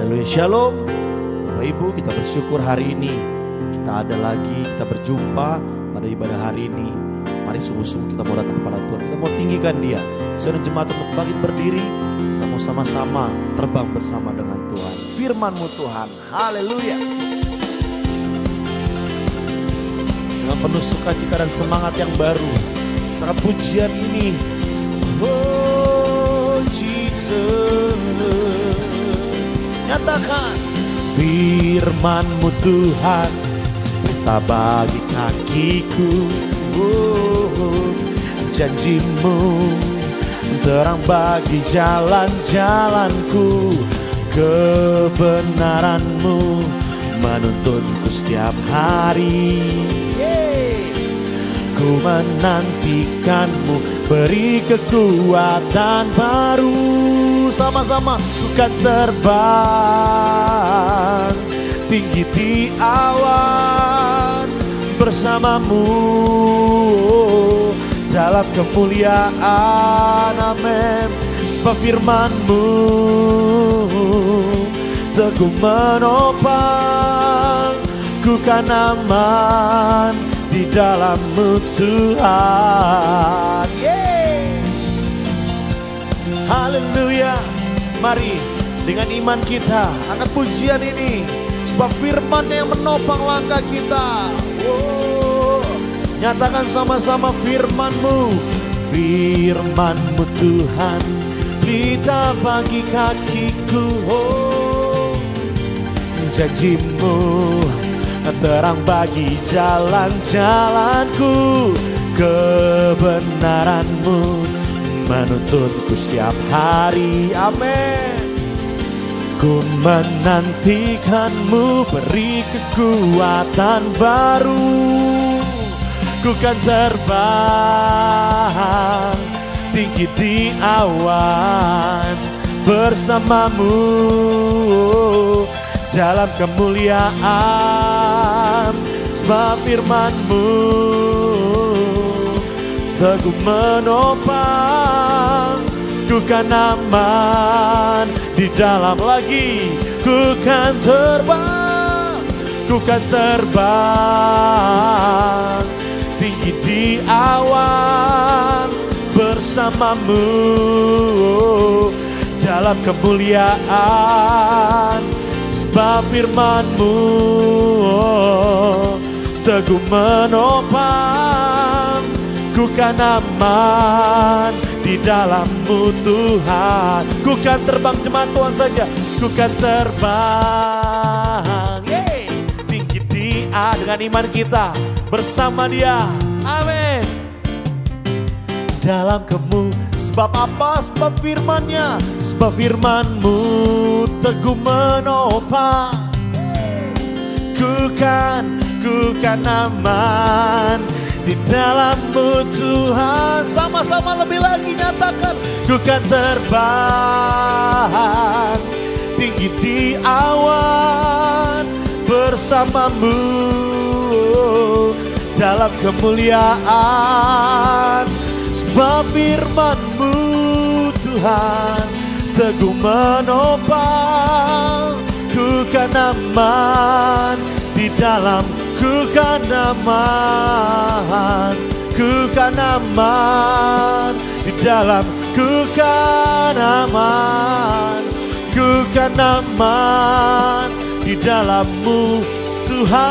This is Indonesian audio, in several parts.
Haleluya, shalom. Bapak Ibu, kita bersyukur hari ini kita ada lagi, kita berjumpa pada ibadah hari ini. Mari sungguh-sungguh kita mau datang kepada Tuhan, kita mau tinggikan Dia. Saudara jemaat untuk bangkit berdiri, kita mau sama-sama terbang bersama dengan Tuhan. Firman-Mu Tuhan, haleluya. Dengan penuh sukacita dan semangat yang baru, kita pujian ini. Oh Jesus, nyatakan firman-Mu Tuhan, perintah bagi kakiku. Oh, janji-Mu terang bagi jalan-jalanku. Kebenaran-Mu menuntunku setiap hari. Ku menantikan-Mu, beri kekuatan baru. Sama-sama ku kan terbang tinggi di awan bersama-Mu dalam kemuliaan. Amin. Sebab firman-Mu teguh menopang, ku kan aman di dalam-Mu Tuhan. Haleluya. Mari dengan iman kita angkat pujian ini, sebab firman yang menopang langkah kita. Nyatakan sama-sama firman-Mu. Firman-Mu Tuhan, berita bagi kakiku. Janji-Mu terang bagi jalan-jalanku. Kebenaran-Mu menuntunku setiap hari. Amin. Ku menantikan-Mu, beri kekuatan baru. Ku kan terbang tinggi di awan bersama-Mu dalam kemuliaan. Sebab firman-Mu teguh menopang, ku kan aman di dalam. Lagi ku kan terbang, ku kan terbang tinggi di awan bersama-Mu dalam kemuliaan. Sebab firman-Mu teguh menopang, ku kan aman di dalam-Mu Tuhan. Ku kan terbang, jemaat Tuhan saja. Ku kan terbang tinggi di dengan iman kita bersama Dia. Amin. Dalam sebab apa? Sebab firman-Nya. Sebab firman-Mu teguh menopang, ku kan aman di dalam-Mu Tuhan. Sama-sama lebih lagi nyatakan, ku kan terbang tinggi di awan bersama-Mu dalam kemuliaan. Sebab firman-Mu Tuhan teguh menopang, ku kan aman di dalam. Ku kan aman, ku kan aman di dalam. Ku kan aman, ku kan aman di dalam-Mu Tuhan.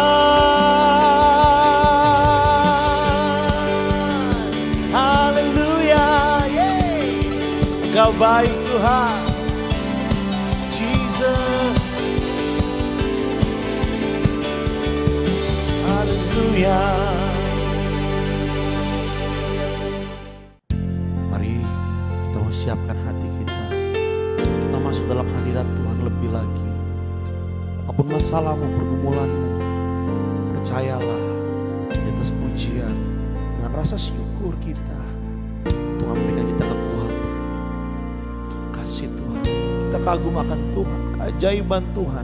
Haleluya. Engkau baik Tuhan, Jesus. Haleluya. Mari kita mau siapkan hati kita. Kita masuk dalam hadirat Tuhan lebih lagi. Apapun masalahmu, pergumulanmu, percayalah di atas pujian dengan rasa syukur kita, Tuhan memberikan kita kekuatan. Kasih Tuhan, kita kagum akan Tuhan, keajaiban Tuhan.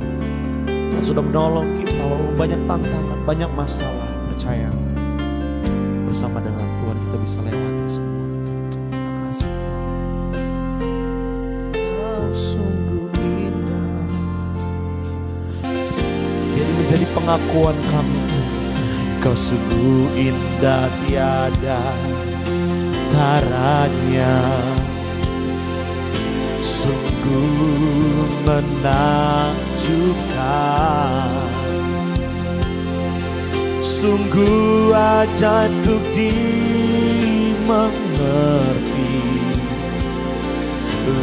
Tuhan sudah menolong kita walaupun banyak tantangan, banyak masalah. Percayalah, bersama dengan Tuhan kita bisa lewati semua. Makasih Tuhan. Kau sungguh indah pengakuan kami, Kau sungguh indah tiada taranya, sungguh menakjubkan, sungguh ajaib untuk dimengerti,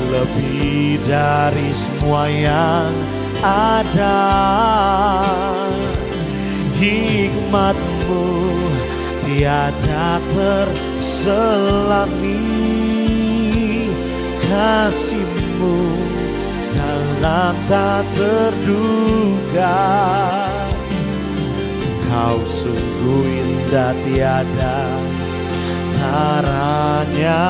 lebih dari semua yang ada. Hikmat-Mu tiada terselami, kasih-Mu dalam tak terduga. Kau sungguh indah tiada taranya,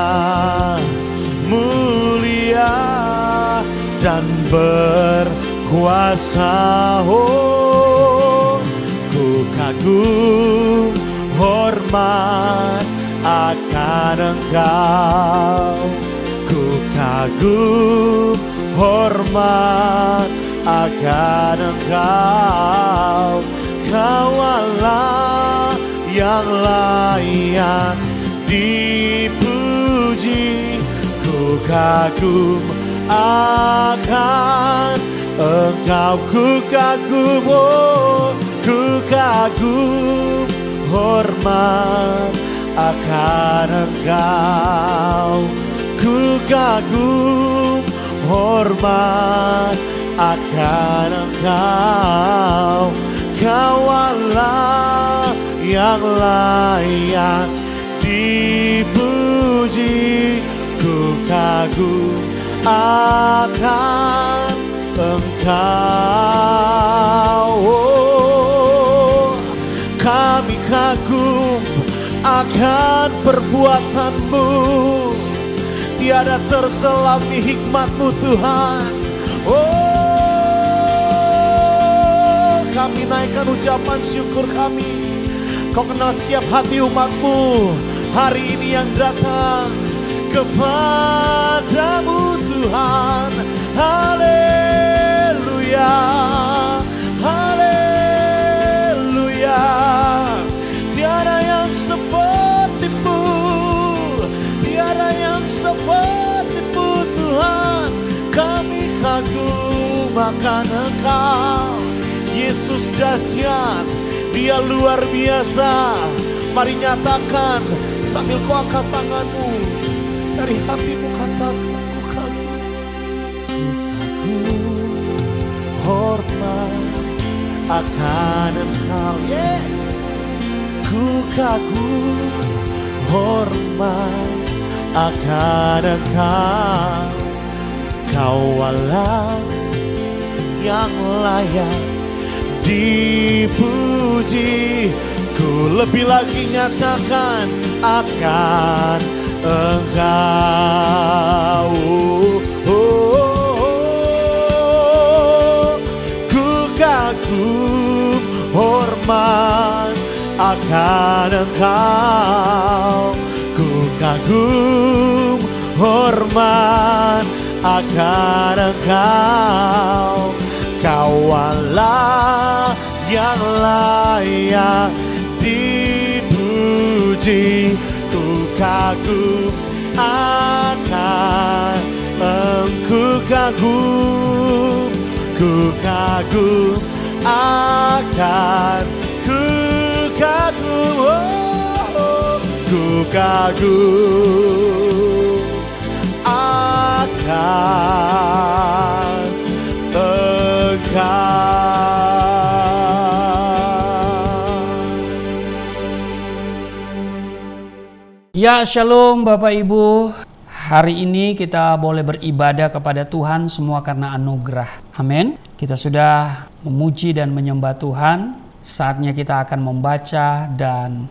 mulia dan berkuasa. Oh, ku kagum hormat akan Engkau, ku kagum hormat akan Engkau. Kau Allah yang layak dipuji, ku kagum akan Engkau, ku kagum, oh, ku kagum hormat akan Engkau, ku kagum hormat akan Engkau. Kau Allah yang layak dipuji, ku kagum akan Engkau. Oh, kami kagum akan perbuatan-Mu, tiada terselami hikmat-Mu Tuhan. Oh, kami naikkan ucapan syukur kami. Kau kenal setiap hati umat-Mu hari ini yang datang kepadamu Tuhan. Haleluya, haleluya. Tiada yang seperti-Mu, tiada yang seperti-Mu Tuhan. Kami kagum akan Engkau. Yesus dahsyat, Dia luar biasa. Mari nyatakan sambil kau angkat tanganmu, dari hatimu katakan, ku kagum, hormat akan Engkau. Yes, ku kagum hormat akan Engkau. Kau Allah yang layak dipuji, ku lebih lagi nyatakan akan Engkau. Ku kagum hormat akan Engkau, ku kagum hormat akan Engkau. Kau Allah yang layak dipuji, ku kagum akan Engkau, kagum, ku kagum akan, ku kagum, oh, ku kagum akan Ya, shalom Bapak Ibu. Hari ini kita boleh beribadah kepada Tuhan semua karena anugerah. Amin. Kita sudah memuji dan menyembah Tuhan. Saatnya kita akan membaca dan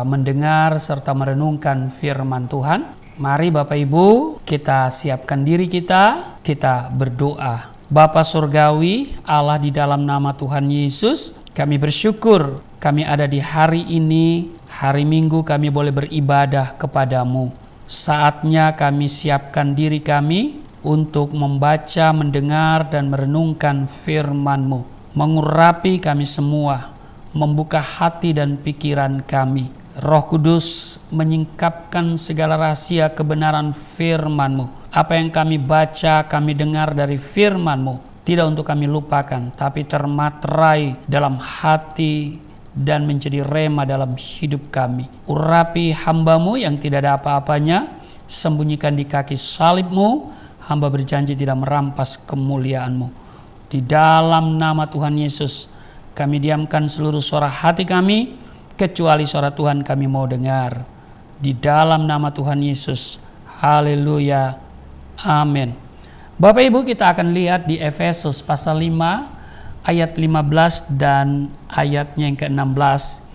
mendengar serta merenungkan firman Tuhan. Mari Bapak Ibu, kita siapkan diri kita berdoa. Bapa Surgawi, Allah di dalam nama Tuhan Yesus, kami bersyukur kami ada di hari ini, hari Minggu kami boleh beribadah kepadamu. Saatnya kami siapkan diri kami untuk membaca, mendengar, dan merenungkan firman-Mu. mengurapi kami semua, membuka hati dan pikiran kami. Roh Kudus menyingkapkan segala rahasia kebenaran firman-Mu. Apa yang kami baca, kami dengar dari firman-Mu, tidak untuk kami lupakan, tapi termaterai dalam hati dan menjadi rema dalam hidup kami. Urapi hamba-Mu yang tidak ada apa-apanya, sembunyikan di kaki salib-Mu. Hamba berjanji tidak merampas kemuliaan-Mu. Di dalam nama Tuhan Yesus, kami diamkan seluruh suara hati kami, kecuali suara Tuhan kami mau dengar. Di dalam nama Tuhan Yesus, haleluya, amin. Bapak Ibu, kita akan lihat di Efesus pasal 5 ayat 15 dan ayatnya yang ke-16.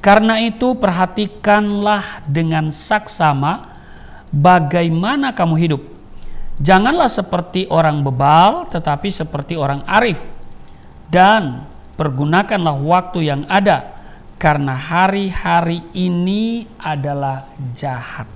Karena itu perhatikanlah dengan saksama bagaimana kamu hidup. Janganlah seperti orang bebal, tetapi seperti orang arif. Dan pergunakanlah waktu yang ada, karena hari-hari ini adalah jahat.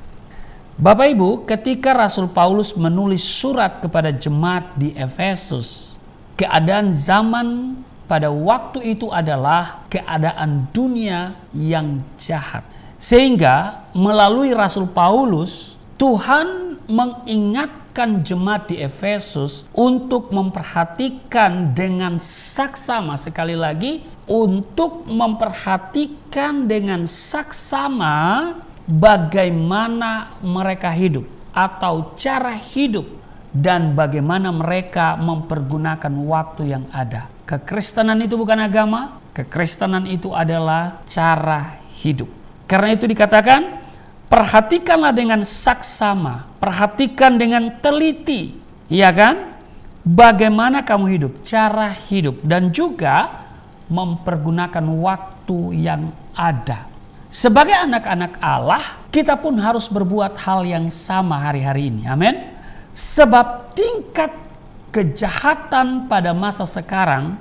Bapak Ibu, ketika Rasul Paulus menulis surat kepada jemaat di Efesus, keadaan zaman pada waktu itu adalah keadaan dunia yang jahat. Sehingga melalui Rasul Paulus, Tuhan mengingatkan jemaat di Efesus untuk memperhatikan dengan saksama, sekali lagi, untuk memperhatikan dengan saksama bagaimana mereka hidup atau cara hidup dan bagaimana mereka mempergunakan waktu yang ada. Kekristenan itu bukan agama, kekristenan itu adalah cara hidup. Karena itu dikatakan, perhatikanlah dengan saksama, perhatikan dengan teliti, ya kan? Bagaimana kamu hidup, cara hidup, dan juga mempergunakan waktu yang ada. Sebagai anak-anak Allah, kita pun harus berbuat hal yang sama hari-hari ini. Amin. Sebab tingkat kejahatan pada masa sekarang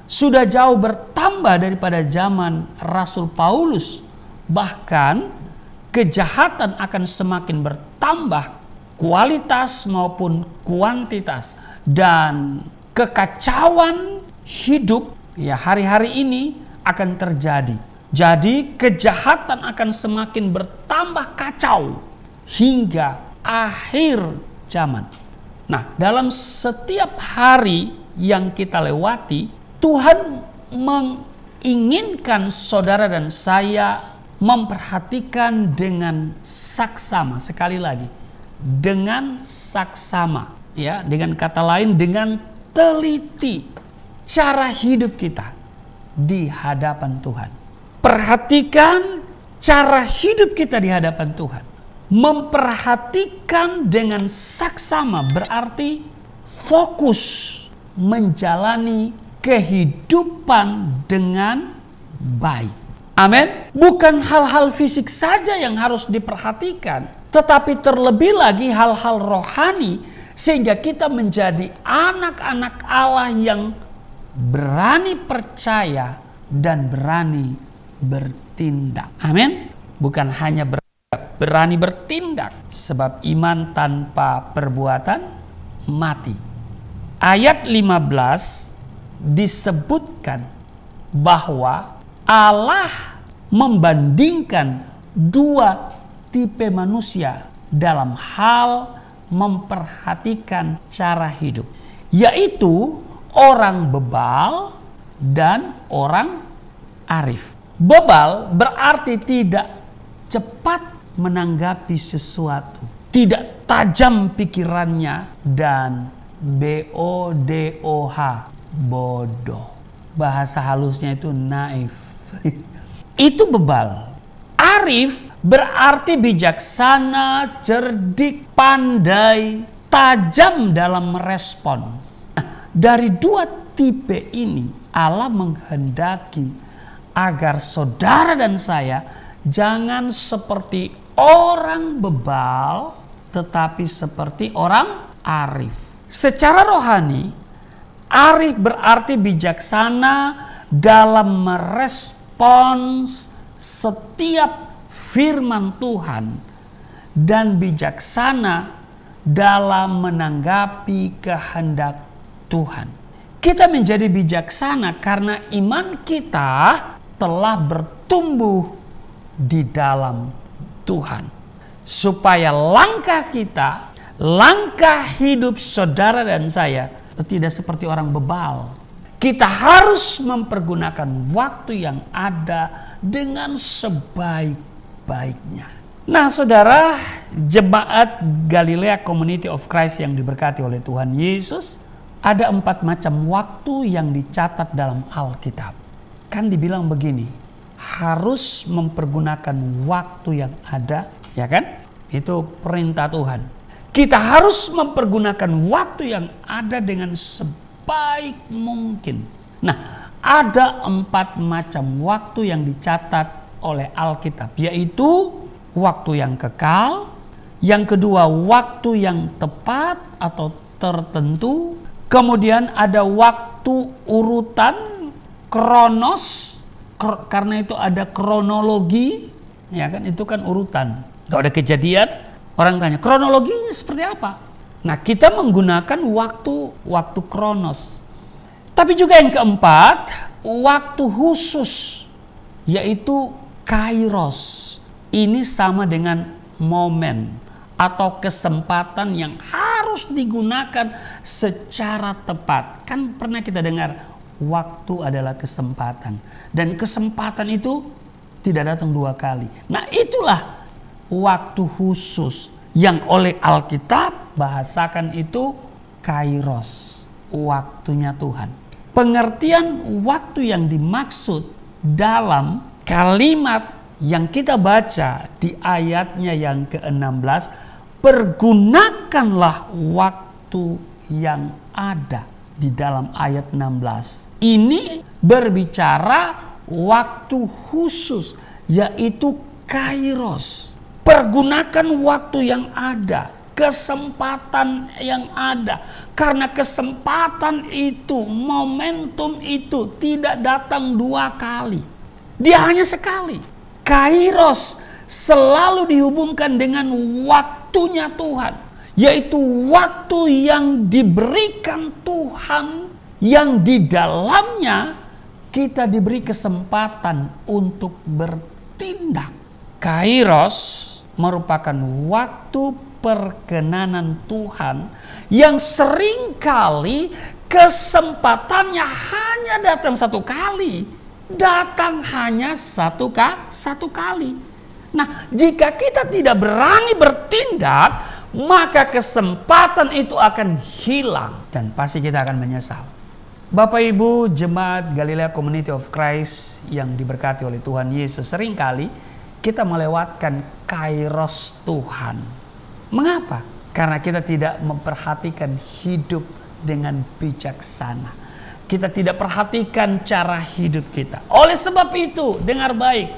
sudah jauh bertambah daripada zaman Rasul Paulus. Bahkan kejahatan akan semakin bertambah, kualitas maupun kuantitas, dan kekacauan hidup ya hari-hari ini akan terjadi. Jadi kejahatan akan semakin bertambah kacau hingga akhir zaman. Nah, dalam setiap hari yang kita lewati, Tuhan menginginkan saudara dan saya memperhatikan dengan saksama. Sekali lagi, dengan saksama, ya, dengan kata lain, dengan teliti cara hidup kita di hadapan Tuhan. Perhatikan cara hidup kita di hadapan Tuhan. Memperhatikan dengan saksama berarti fokus menjalani kehidupan dengan baik. Amin. Bukan hal-hal fisik saja yang harus diperhatikan, tetapi terlebih lagi hal-hal rohani, sehingga kita menjadi anak-anak Allah yang berani percaya dan berani bertindak. Amin. Bukan hanya berani bertindak, sebab iman tanpa perbuatan mati. Ayat 15 disebutkan bahwa Allah membandingkan dua tipe manusia dalam hal memperhatikan cara hidup, yaitu orang bebal dan orang arif. Bebal berarti tidak cepat menanggapi sesuatu, tidak tajam pikirannya, dan BODOH, bodoh. Bahasa halusnya itu naif. Itu bebal. Arif berarti bijaksana, cerdik, pandai, tajam dalam merespons. Nah, dari dua tipe ini Allah menghendaki agar saudara dan saya jangan seperti orang bebal, tetapi seperti orang arif. Secara rohani, arif berarti bijaksana dalam merespons setiap firman Tuhan dan bijaksana dalam menanggapi kehendak Tuhan. Kita menjadi bijaksana karena iman kita telah bertumbuh di dalam Tuhan. Supaya langkah kita, langkah hidup saudara dan saya tidak seperti orang bebal. Kita harus mempergunakan waktu yang ada dengan sebaik-baiknya. Nah saudara, jemaat Galilea Community of Christ yang diberkati oleh Tuhan Yesus, ada 4 macam waktu yang dicatat dalam Alkitab. Kan dibilang begini, harus mempergunakan waktu yang ada, ya kan? Itu perintah Tuhan. Kita harus mempergunakan waktu yang ada dengan sebaik mungkin. Nah, ada 4 macam waktu yang dicatat oleh Alkitab, yaitu waktu yang kekal, yang kedua waktu yang tepat atau tertentu, kemudian ada waktu urutan, kronos, karena itu ada kronologi, ya kan, itu kan urutan. Kalau ada kejadian, orang tanya kronologinya seperti apa? Nah, kita menggunakan waktu kronos. Tapi juga yang keempat, waktu khusus, yaitu kairos. Ini sama dengan momen atau kesempatan yang harus digunakan secara tepat. Kan pernah kita dengar, waktu adalah kesempatan. Dan kesempatan itu tidak datang 2 kali. Nah itulah waktu khusus yang oleh Alkitab bahasakan itu kairos, waktunya Tuhan. Pengertian waktu yang dimaksud dalam kalimat yang kita baca di ayatnya yang ke-16, pergunakanlah waktu yang ada di dalam ayat 16. Ini berbicara waktu khusus, yaitu kairos. Pergunakan waktu yang ada, kesempatan yang ada. Karena kesempatan itu, momentum itu tidak datang 2 kali. Dia hanya sekali. Kairos selalu dihubungkan dengan waktunya Tuhan, yaitu waktu yang diberikan Tuhan, yang di dalamnya kita diberi kesempatan untuk bertindak. Kairos merupakan waktu perkenanan Tuhan yang seringkali kesempatannya hanya datang 1 kali. Datang hanya satu kali. Nah, jika kita tidak berani bertindak, maka kesempatan itu akan hilang dan pasti kita akan menyesal. Bapak Ibu jemaat Galilea Community of Christ yang diberkati oleh Tuhan Yesus, seringkali kita melewatkan kairos Tuhan. Mengapa? Karena kita tidak memperhatikan hidup dengan bijaksana. Kita tidak perhatikan cara hidup kita. Oleh sebab itu, dengar baik,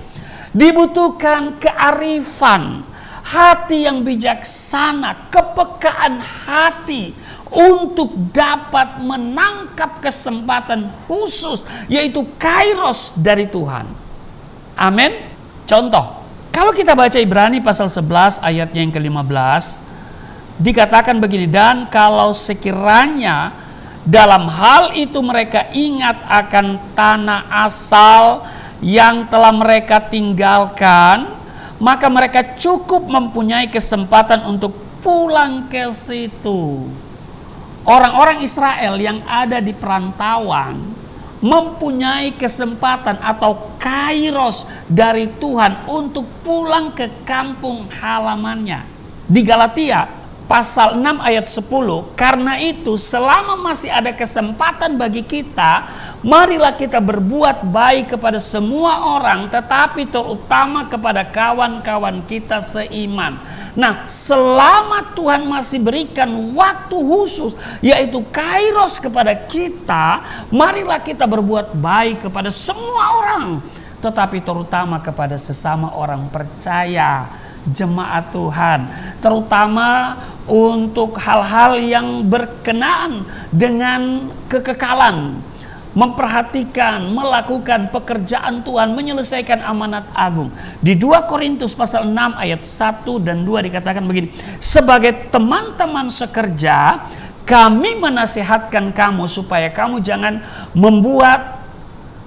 dibutuhkan kearifan, hati yang bijaksana, kepekaan hati untuk dapat menangkap kesempatan khusus, yaitu kairos dari Tuhan. Amin. Contoh, kalau kita baca Ibrani pasal 11 ayatnya yang ke-15, dikatakan begini, dan kalau sekiranya dalam hal itu mereka ingat akan tanah asal yang telah mereka tinggalkan, maka mereka cukup mempunyai kesempatan untuk pulang ke situ. Orang-orang Israel yang ada di perantauan mempunyai kesempatan atau kairos dari Tuhan untuk pulang ke kampung halamannya. Di Galatia pasal 6 ayat 10, karena itu selama masih ada kesempatan bagi kita, marilah kita berbuat baik kepada semua orang, tetapi terutama kepada kawan-kawan kita seiman. Nah, selama Tuhan masih berikan waktu khusus, yaitu kairos kepada kita, marilah kita berbuat baik kepada semua orang, tetapi terutama kepada sesama orang percaya, jemaat Tuhan, terutama untuk hal-hal yang berkenaan dengan kekekalan, memperhatikan, melakukan pekerjaan Tuhan, menyelesaikan amanat agung. Di 2 Korintus pasal 6 ayat 1 dan 2 dikatakan begini, sebagai teman-teman sekerja, kami menasihatkan kamu supaya kamu jangan membuat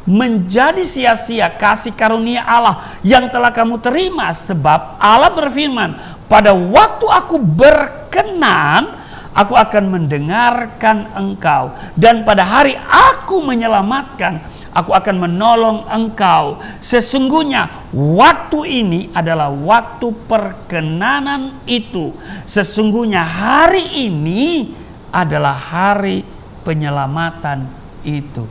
menjadi sia-sia kasih karunia Allah yang telah kamu terima. Sebab Allah berfirman, pada waktu aku berkenan, aku akan mendengarkan engkau. Dan pada hari aku menyelamatkan, aku akan menolong engkau. Sesungguhnya waktu ini adalah waktu perkenanan itu. Sesungguhnya hari ini adalah hari penyelamatan itu.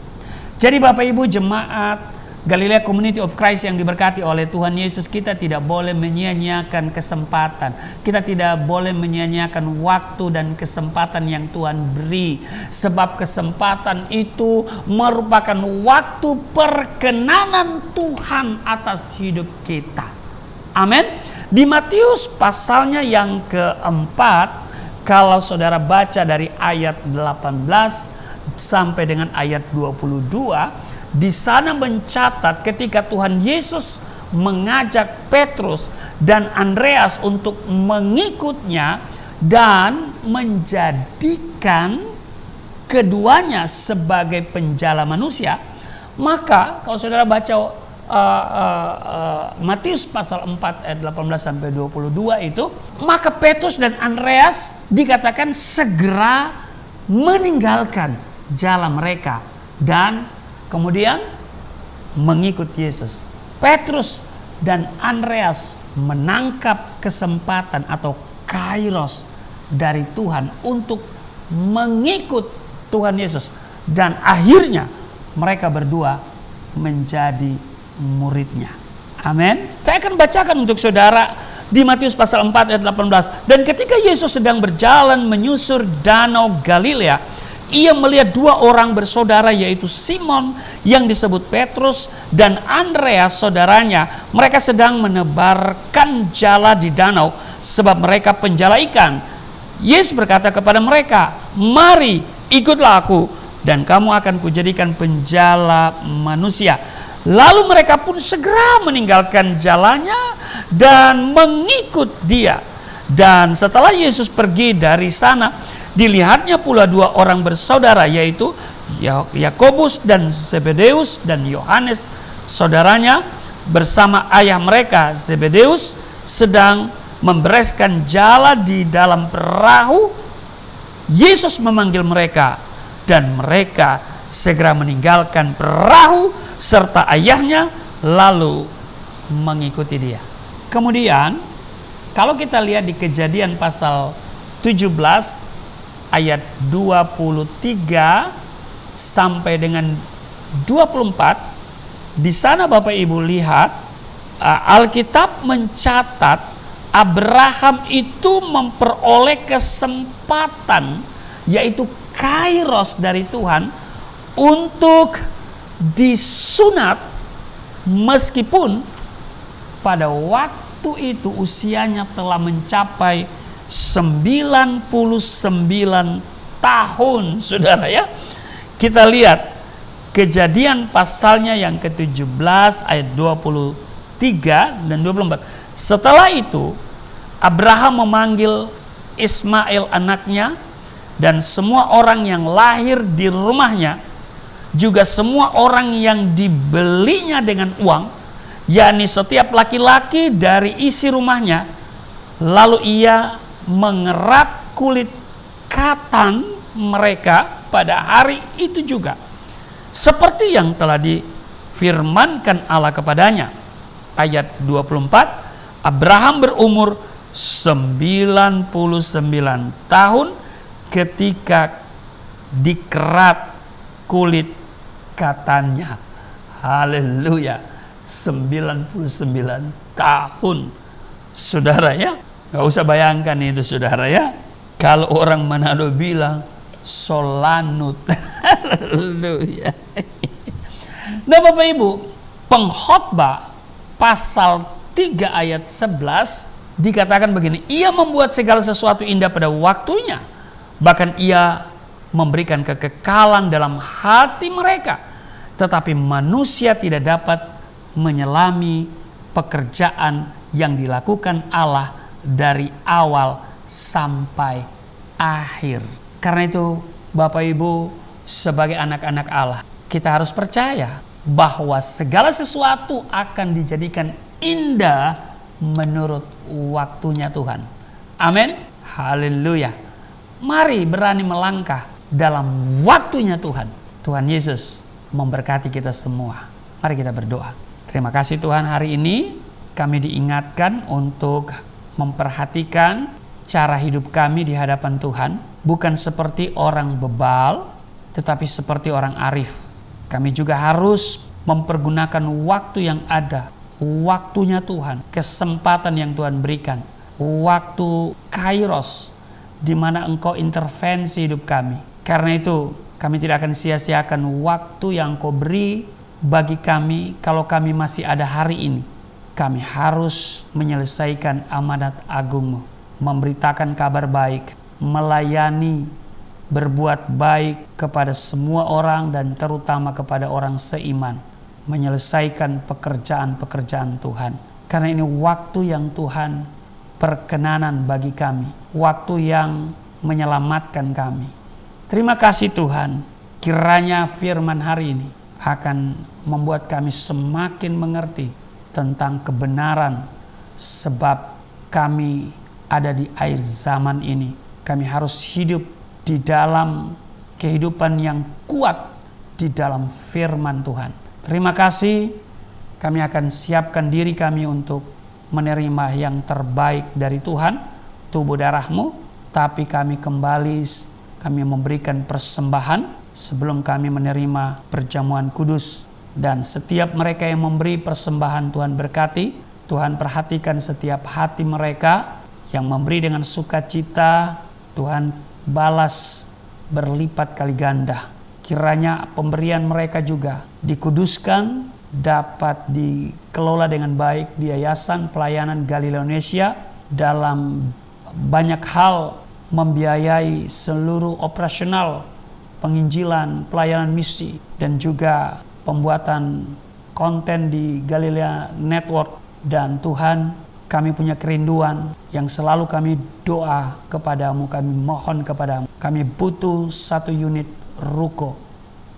Jadi Bapak Ibu jemaat Galilea Community of Christ yang diberkati oleh Tuhan Yesus, kita tidak boleh menyia-nyiakan kesempatan. Kita tidak boleh menyia-nyiakan waktu dan kesempatan yang Tuhan beri. Sebab kesempatan itu merupakan waktu perkenanan Tuhan atas hidup kita. Amin. Di Matius pasalnya yang keempat, kalau saudara baca dari ayat 18 sampai dengan ayat 22, di sana mencatat ketika Tuhan Yesus mengajak Petrus dan Andreas untuk mengikutnya dan menjadikan keduanya sebagai penjala manusia. Maka kalau saudara baca Matius pasal 4 ayat 18 sampai 22 itu, maka Petrus dan Andreas dikatakan segera meninggalkan jalan mereka dan kemudian mengikut Yesus. Petrus dan Andreas menangkap kesempatan atau kairos dari Tuhan untuk mengikut Tuhan Yesus, dan akhirnya mereka berdua menjadi muridnya. Amin. Saya akan bacakan untuk saudara di Matius pasal 4 ayat 18. Dan ketika Yesus sedang berjalan menyusur danau Galilea, ia melihat dua orang bersaudara, yaitu Simon yang disebut Petrus dan Andreas saudaranya. Mereka sedang menebarkan jala di danau sebab mereka penjala ikan. Yesus berkata kepada mereka, "Mari, ikutlah aku, dan kamu akan kujadikan penjala manusia." Lalu mereka pun segera meninggalkan jalannya dan mengikut dia. Dan setelah Yesus pergi dari sana, dilihatnya pula dua orang bersaudara, yaitu Yakobus dan Zebedeus dan Yohanes saudaranya bersama ayah mereka Zebedeus sedang membereskan jala di dalam perahu. Yesus memanggil mereka dan mereka segera meninggalkan perahu serta ayahnya lalu mengikuti dia. Kemudian kalau kita lihat di Kejadian pasal 17 ayat 23 sampai dengan 24, di sana Bapak Ibu lihat Alkitab mencatat Abraham itu memperoleh kesempatan, yaitu kairos dari Tuhan untuk disunat meskipun pada waktu itu usianya telah mencapai 99 tahun, saudara ya. Kita lihat Kejadian pasalnya yang ke-17 ayat 23 dan 24. Setelah itu Abraham memanggil Ismail anaknya dan semua orang yang lahir di rumahnya, juga semua orang yang dibelinya dengan uang, yakni setiap laki-laki dari isi rumahnya. Lalu ia mengerat kulit katan mereka pada hari itu juga, seperti yang telah difirmankan Allah kepadanya. Ayat 24, Abraham berumur 99 tahun ketika dikerat kulit katannya. Haleluya, 99 tahun, saudara ya. Gak usah bayangkan itu, saudara ya. Kalau orang Manado bilang solanut. Haleluya. Nah Bapak Ibu, pengkhotbah pasal 3 ayat 11 dikatakan begini, ia membuat segala sesuatu indah pada waktunya, bahkan ia memberikan kekekalan dalam hati mereka, tetapi manusia tidak dapat menyelami pekerjaan yang dilakukan Allah dari awal sampai akhir. Karena itu Bapak Ibu, sebagai anak-anak Allah, kita harus percaya bahwa segala sesuatu akan dijadikan indah menurut waktunya Tuhan. Amin. Haleluya. Mari berani melangkah dalam waktunya Tuhan. Tuhan Yesus memberkati kita semua. Mari kita berdoa. Terima kasih Tuhan, hari ini kami diingatkan untuk memperhatikan cara hidup kami di hadapan Tuhan. Bukan seperti orang bebal, tetapi seperti orang arif. Kami juga harus mempergunakan waktu yang ada, waktunya Tuhan, kesempatan yang Tuhan berikan, waktu kairos, di mana Engkau intervensi hidup kami. Karena itu kami tidak akan sia-siakan waktu yang Engkau beri bagi kami. Kalau kami masih ada hari ini, kami harus menyelesaikan amanat agung-Mu, memberitakan kabar baik, melayani, berbuat baik kepada semua orang dan terutama kepada orang seiman, menyelesaikan pekerjaan-pekerjaan Tuhan. Karena ini waktu yang Tuhan perkenanan bagi kami, waktu yang menyelamatkan kami. Terima kasih Tuhan, kiranya firman hari ini akan membuat kami semakin mengerti tentang kebenaran, sebab kami ada di akhir zaman ini. Kami harus hidup di dalam kehidupan yang kuat di dalam firman Tuhan. Terima kasih, kami akan siapkan diri kami untuk menerima yang terbaik dari Tuhan, tubuh darah-Mu. Tapi kami memberikan persembahan sebelum kami menerima perjamuan kudus. Dan setiap mereka yang memberi persembahan Tuhan berkati. Tuhan perhatikan setiap hati mereka yang memberi dengan sukacita. Tuhan balas berlipat kali ganda. Kiranya pemberian mereka juga dikuduskan, dapat dikelola dengan baik di Yayasan Pelayanan Galilea Indonesia dalam banyak hal, membiayai seluruh operasional penginjilan, pelayanan misi, dan juga pembuatan konten di Galilea Network. Dan Tuhan, kami punya kerinduan yang selalu kami doa kepadamu, kami mohon kepadamu. Kami butuh 1 unit ruko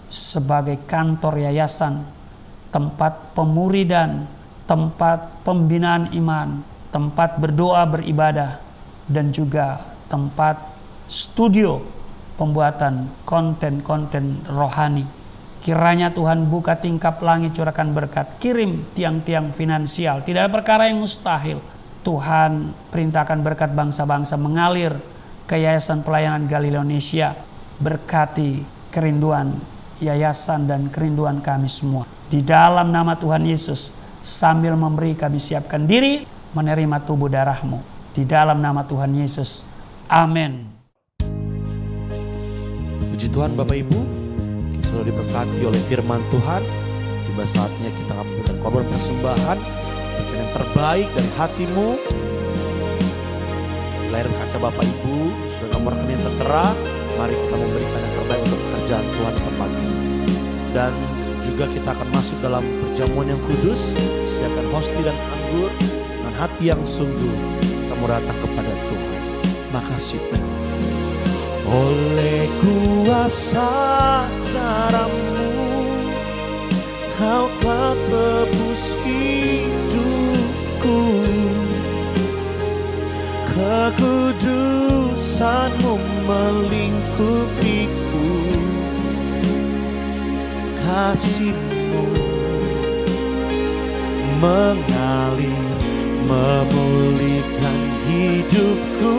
sebagai kantor yayasan, tempat pemuridan, tempat pembinaan iman, tempat berdoa beribadah, dan juga tempat studio pembuatan konten-konten rohani. Kiranya Tuhan buka tingkap langit, curahkan berkat, kirim tiang-tiang finansial. Tidak ada perkara yang mustahil. Tuhan perintahkan berkat bangsa-bangsa mengalir ke Yayasan Pelayanan Galilea Indonesia. Berkati kerinduan yayasan dan kerinduan kami semua. Di dalam nama Tuhan Yesus, sambil memberi kami siapkan diri menerima tubuh darah-Mu. Di dalam nama Tuhan Yesus. Amin. Puji Tuhan Bapak Ibu, kita sudah diberkati oleh firman Tuhan. Tiba saatnya kita akan memberikan korban persembahan, berikan yang terbaik dari hatimu. Di layar kaca Bapak Ibu sudah nomor rekening tertera. Mari kita memberikan yang terbaik untuk pekerjaan Tuhan di tempat ini. Dan juga kita akan masuk dalam perjamuan yang kudus. Siapkan hosti dan anggur dengan hati yang sungguh. Kamu datang kepada Tuhan. Makasih Tuhan. Oleh kuasa darah-Mu, Kau telah tebus hidupku. Kekudusan-Mu melingkupiku. Kasih-Mu mengalir, memulihkan hidupku.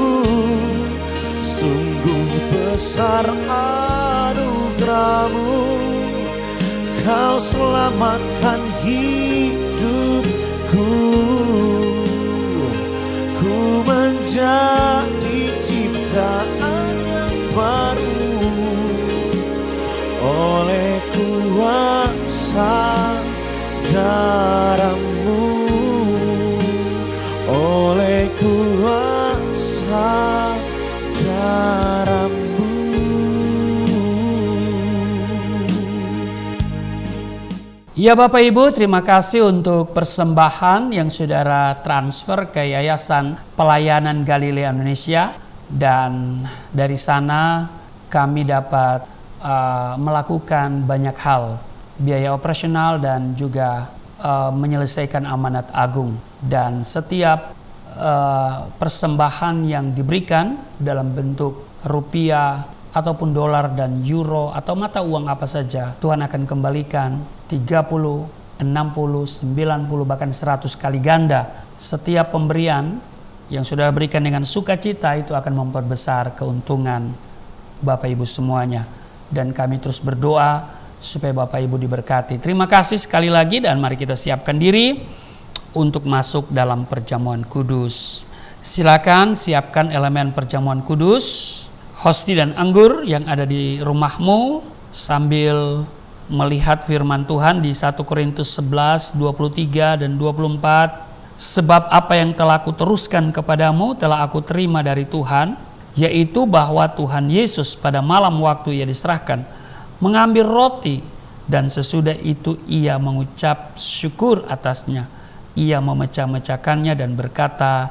Sungguh besar anugerah-Mu, Kau selamatkan hidupku. Ku menjadi ciptaan yang baru oleh kuasa darah-Mu, oleh kuasa darah-Mu. Ya Bapak Ibu, terima kasih untuk persembahan yang saudara transfer ke Yayasan Pelayanan Galilea Indonesia. Dan dari sana kami dapat melakukan banyak hal, biaya operasional dan juga menyelesaikan amanat agung. Dan setiap persembahan yang diberikan dalam bentuk rupiah ataupun dolar dan euro atau mata uang apa saja, Tuhan akan kembalikan 30, 60, 90 bahkan 100 kali ganda. Setiap pemberian yang sudah berikan dengan sukacita itu akan memperbesar keuntungan Bapak Ibu semuanya. Dan kami terus berdoa supaya Bapak Ibu diberkati. Terima kasih sekali lagi, dan mari kita siapkan diri untuk masuk dalam perjamuan kudus. Silakan siapkan elemen perjamuan kudus, hosti dan anggur yang ada di rumahmu sambil melihat firman Tuhan di 1 Korintus 11, 23 dan 24. Sebab apa yang telah aku teruskan kepadamu telah aku terima dari Tuhan, yaitu bahwa Tuhan Yesus pada malam waktu ia diserahkan mengambil roti, dan sesudah itu ia mengucap syukur atasnya. Ia memecah-mecahkannya dan berkata,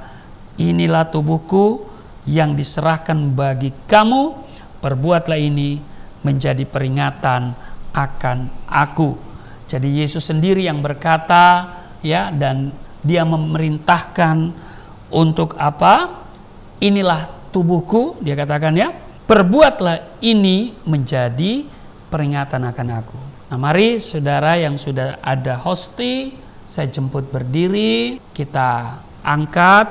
inilah tubuhku yang diserahkan bagi kamu, perbuatlah ini menjadi peringatan akan aku. Jadi Yesus sendiri yang berkata, ya, dan dia memerintahkan untuk apa? Inilah tubuhku, dia katakan, ya, perbuatlah ini menjadi peringatan akan aku. Nah, mari saudara yang sudah ada hosti, saya jemput berdiri, kita angkat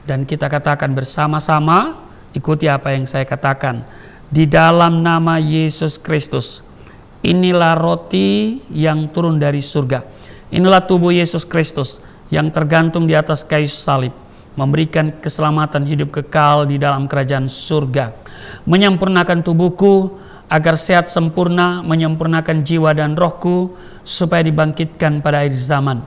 dan kita katakan bersama-sama, ikuti apa yang saya katakan. Di dalam nama Yesus Kristus, inilah roti yang turun dari surga. Inilah tubuh Yesus Kristus yang tergantung di atas kayu salib, memberikan keselamatan hidup kekal di dalam kerajaan surga. Menyempurnakan tubuhku agar sehat sempurna, menyempurnakan jiwa dan rohku supaya dibangkitkan pada akhir zaman.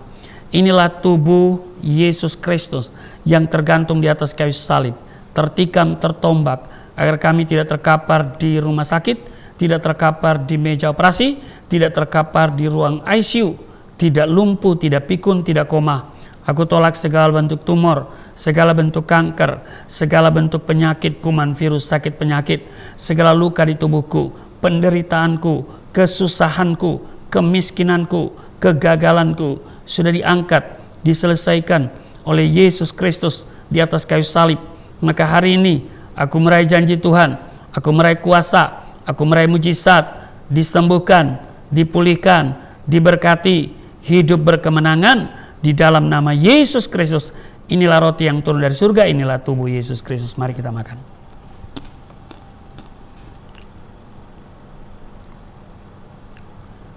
Inilah tubuh Yesus Kristus yang tergantung di atas kayu salib, tertikam, tertombak, agar kami tidak terkapar di rumah sakit, tidak terkapar di meja operasi, tidak terkapar di ruang ICU, tidak lumpuh, tidak pikun, tidak koma. Aku tolak segala bentuk tumor, segala bentuk kanker, segala bentuk penyakit, kuman, virus, sakit penyakit, segala luka di tubuhku, penderitaanku, kesusahanku, kemiskinanku, kegagalanku sudah diangkat, diselesaikan oleh Yesus Kristus di atas kayu salib. Maka hari ini aku meraih janji Tuhan, aku meraih kuasa, aku meraih mujizat, disembuhkan, dipulihkan, diberkati, hidup berkemenangan di dalam nama Yesus Kristus. Inilah roti yang turun dari surga, inilah tubuh Yesus Kristus. Mari kita makan.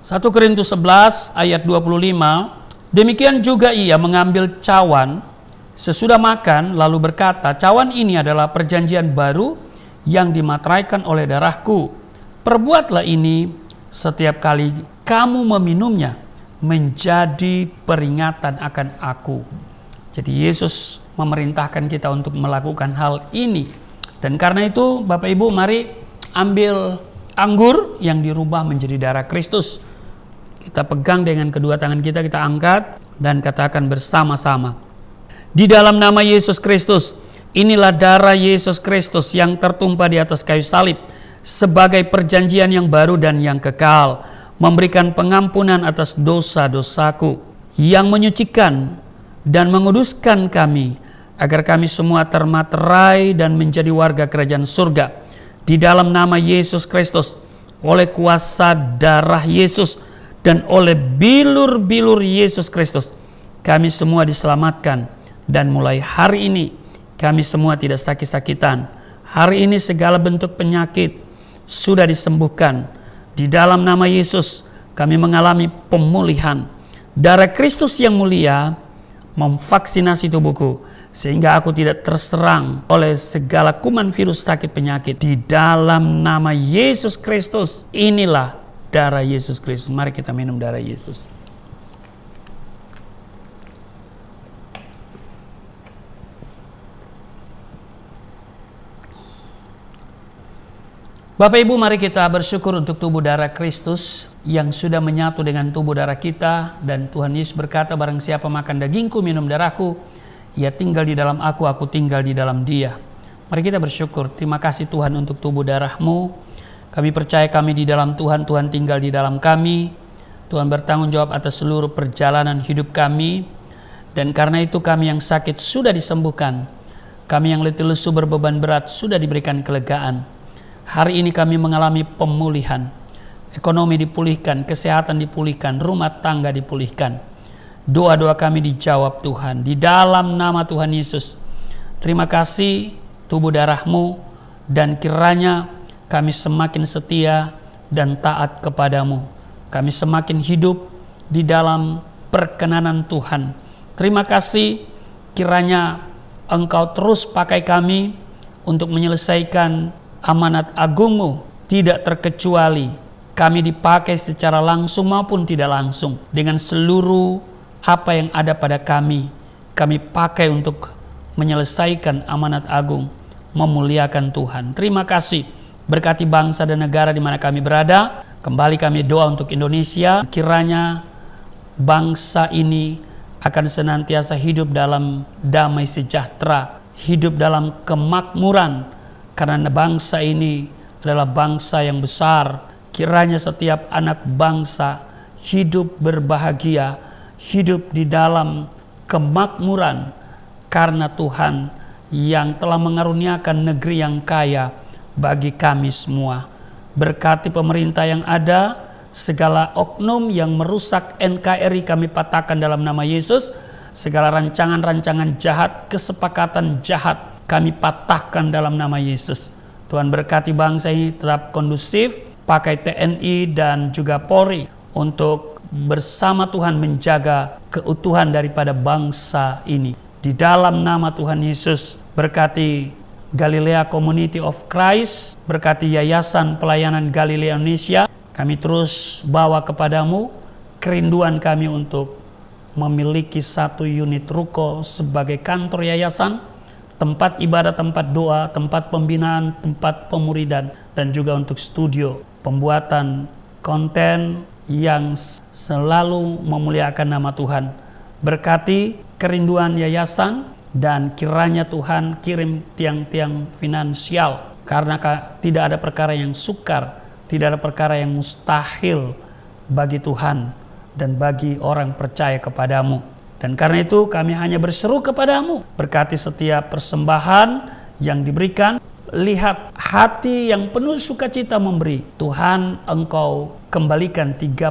Satu Korintus 11 ayat 25. Demikian juga ia mengambil cawan sesudah makan, lalu berkata, cawan ini adalah perjanjian baru yang dimateraikan oleh darahku. Perbuatlah ini setiap kali kamu meminumnya menjadi peringatan akan aku. Jadi Yesus memerintahkan kita untuk melakukan hal ini. Dan karena itu Bapak Ibu, mari ambil anggur yang dirubah menjadi darah Kristus. Kita pegang dengan kedua tangan kita, kita angkat dan katakan bersama-sama. Di dalam nama Yesus Kristus, inilah darah Yesus Kristus yang tertumpah di atas kayu salib sebagai perjanjian yang baru dan yang kekal, memberikan pengampunan atas dosa-dosaku, yang menyucikan dan menguduskan kami, agar kami semua termaterai dan menjadi warga kerajaan surga. Di dalam nama Yesus Kristus, oleh kuasa darah Yesus dan oleh bilur-bilur Yesus Kristus, kami semua diselamatkan. Dan mulai hari ini kami semua tidak sakit-sakitan. Hari ini segala bentuk penyakit sudah disembuhkan. Di dalam nama Yesus kami mengalami pemulihan. Darah Kristus yang mulia memvaksinasi tubuhku sehingga aku tidak terserang oleh segala kuman, virus, sakit, penyakit. Di dalam nama Yesus Kristus, inilah darah Yesus Kristus. Mari kita minum darah Yesus. Bapak Ibu, mari kita bersyukur untuk tubuh darah Kristus yang sudah menyatu dengan tubuh darah kita. Dan Tuhan Yesus berkata, barang siapa makan dagingku, minum darahku, ia tinggal di dalam aku tinggal di dalam dia. Mari kita bersyukur. Terima kasih Tuhan untuk tubuh darah-Mu. Kami percaya kami di dalam Tuhan, Tuhan tinggal di dalam kami. Tuhan bertanggung jawab atas seluruh perjalanan hidup kami. Dan karena itu kami yang sakit sudah disembuhkan. Kami yang letih lesu berbeban berat sudah diberikan kelegaan. Hari ini kami mengalami pemulihan. Ekonomi dipulihkan, kesehatan dipulihkan, rumah tangga dipulihkan. Doa-doa kami dijawab Tuhan. Di dalam nama Tuhan Yesus. Terima kasih tubuh darah-Mu. Dan kiranya kami semakin setia dan taat kepadamu. Kami semakin hidup di dalam perkenanan Tuhan. Terima kasih, kiranya Engkau terus pakai kami untuk menyelesaikan amanat agung-Mu. Tidak terkecuali kami dipakai secara langsung maupun tidak langsung. Dengan seluruh apa yang ada pada kami pakai untuk menyelesaikan amanat agung, memuliakan Tuhan. Terima kasih. Berkati bangsa dan negara di mana kami berada. Kembali kami doa untuk Indonesia. Kiranya bangsa ini akan senantiasa hidup dalam damai sejahtera, hidup dalam kemakmuran, karena bangsa ini adalah bangsa yang besar. Kiranya setiap anak bangsa hidup berbahagia, hidup di dalam kemakmuran, karena Tuhan yang telah mengaruniakan negeri yang kaya bagi kami semua. Berkati pemerintah yang ada, segala oknum yang merusak NKRI kami patahkan dalam nama Yesus. Segala rancangan-rancangan jahat, kesepakatan jahat kami patahkan dalam nama Yesus. Tuhan berkati bangsa ini tetap kondusif, pakai TNI dan juga Polri untuk bersama Tuhan menjaga keutuhan daripada bangsa ini. Di dalam nama Tuhan Yesus, berkati Galilea Community of Christ, berkati Yayasan Pelayanan Galilea Indonesia. Kami terus bawa kepadamu kerinduan kami untuk memiliki satu unit ruko sebagai kantor yayasan, tempat ibadah, tempat doa, tempat pembinaan, tempat pemuridan, dan juga untuk studio pembuatan konten yang selalu memuliakan nama Tuhan. Berkati kerinduan yayasan dan kiranya Tuhan kirim tiang-tiang finansial, karena tidak ada perkara yang sukar, tidak ada perkara yang mustahil bagi Tuhan dan bagi orang percaya kepadamu. Dan karena itu kami hanya berseru kepadamu, berkati setiap persembahan yang diberikan. Lihat hati yang penuh sukacita memberi. Tuhan, Engkau kembalikan 30,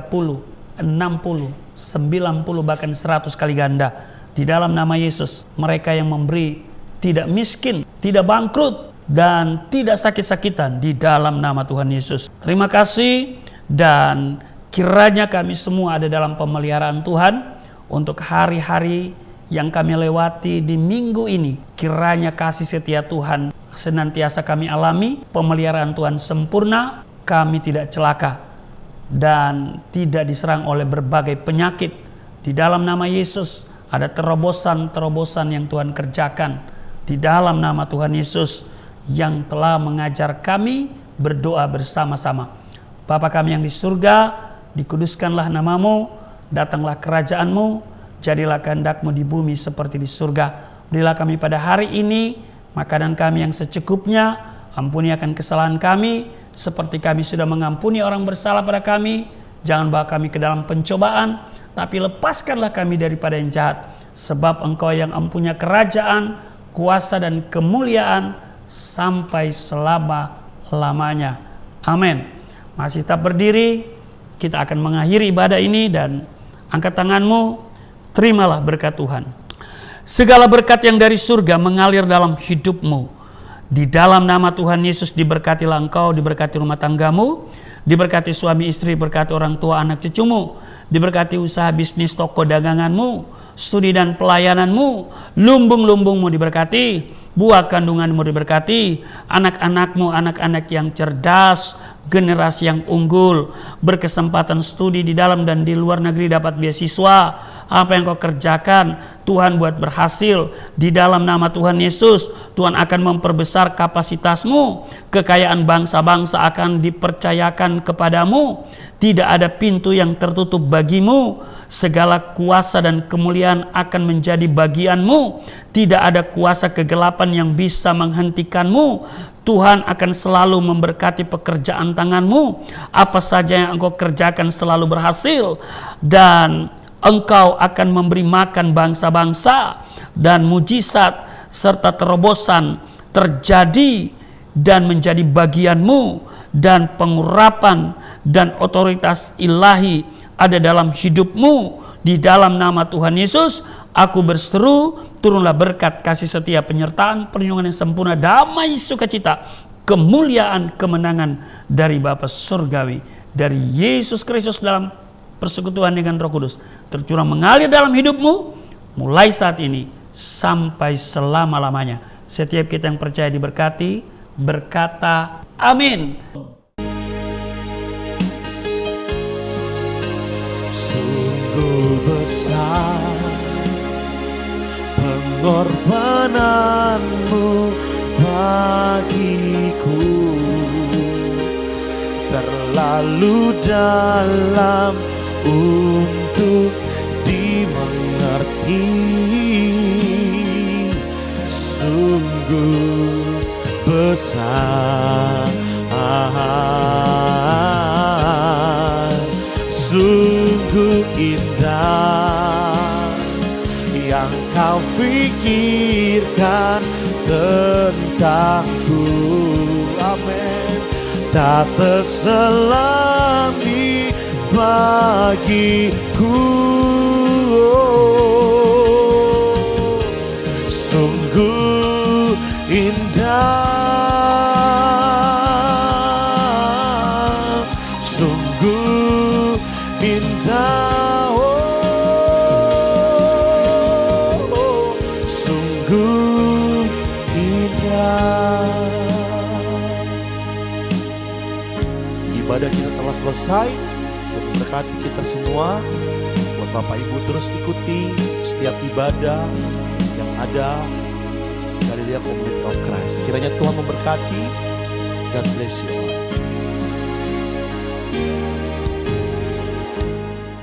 60, 90 bahkan 100 kali ganda. Di dalam nama Yesus, mereka yang memberi tidak miskin, tidak bangkrut, dan tidak sakit-sakitan di dalam nama Tuhan Yesus. Terima kasih, dan kiranya kami semua ada dalam pemeliharaan Tuhan untuk hari-hari yang kami lewati di minggu ini. Kiranya kasih setia Tuhan senantiasa kami alami, pemeliharaan Tuhan sempurna, kami tidak celaka dan tidak diserang oleh berbagai penyakit. Di dalam nama Yesus ada terobosan-terobosan yang Tuhan kerjakan di dalam nama Tuhan Yesus yang telah mengajar kami berdoa bersama-sama. Bapa kami yang di surga, dikuduskanlah namamu, datanglah kerajaanmu, jadilah kehendak-Mu di bumi seperti di surga. Berilah kami pada hari ini makanan kami yang secukupnya, ampuni akan kesalahan kami, seperti kami sudah mengampuni orang bersalah pada kami. Jangan bawa kami ke dalam pencobaan, tapi lepaskanlah kami daripada yang jahat. Sebab Engkau yang mempunyai kerajaan, kuasa dan kemuliaan sampai selama-lamanya. Amin. Masih tetap berdiri, kita akan mengakhiri ibadah ini, dan angkat tanganmu, terimalah berkat Tuhan. Segala berkat yang dari surga mengalir dalam hidupmu. Di dalam nama Tuhan Yesus diberkatilah engkau, diberkati rumah tanggamu, diberkati suami istri, diberkati orang tua anak cucumu, diberkati usaha bisnis toko daganganmu, studi dan pelayananmu, lumbung-lumbungmu diberkati, buah kandunganmu diberkati, anak-anakmu anak-anak yang cerdas, generasi yang unggul, berkesempatan studi di dalam dan di luar negeri, dapat beasiswa. Apa yang kau kerjakan, Tuhan buat berhasil. Di dalam nama Tuhan Yesus, Tuhan akan memperbesar kapasitasmu. Kekayaan bangsa-bangsa akan dipercayakan kepadamu. Tidak ada pintu yang tertutup bagimu. Segala kuasa dan kemuliaan akan menjadi bagianmu. Tidak ada kuasa kegelapan yang bisa menghentikanmu. Tuhan akan selalu memberkati pekerjaan tanganmu. Apa saja yang engkau kerjakan selalu berhasil. Dan engkau akan memberi makan bangsa-bangsa. Dan mujizat serta terobosan terjadi dan menjadi bagianmu. Dan pengurapan dan otoritas ilahi ada dalam hidupmu. Di dalam nama Tuhan Yesus, aku berseru, turunlah berkat, kasih setia, penyertaan, perlindungan yang sempurna, damai, sukacita, kemuliaan, kemenangan dari Bapa Surgawi, dari Yesus Kristus dalam persekutuan dengan Roh Kudus, tercurah mengalir dalam hidupmu, mulai saat ini sampai selama-lamanya. Setiap kita yang percaya diberkati, berkata amin. Sungguh besar pengorbananmu bagiku, terlalu dalam untuk dimengerti. Sungguh besar, sungguh indah yang kau pikirkan tentangku. Amin. Tak terselami bagiku. Sungguh indah, sungguh indah, sungguh indah. Ibadah kita telah selesai. Tuhan memberkati kita semua. Buat Bapak Ibu terus ikuti setiap ibadah yang ada Galilea Community of Christ. Kiranya Tuhan memberkati. God bless you.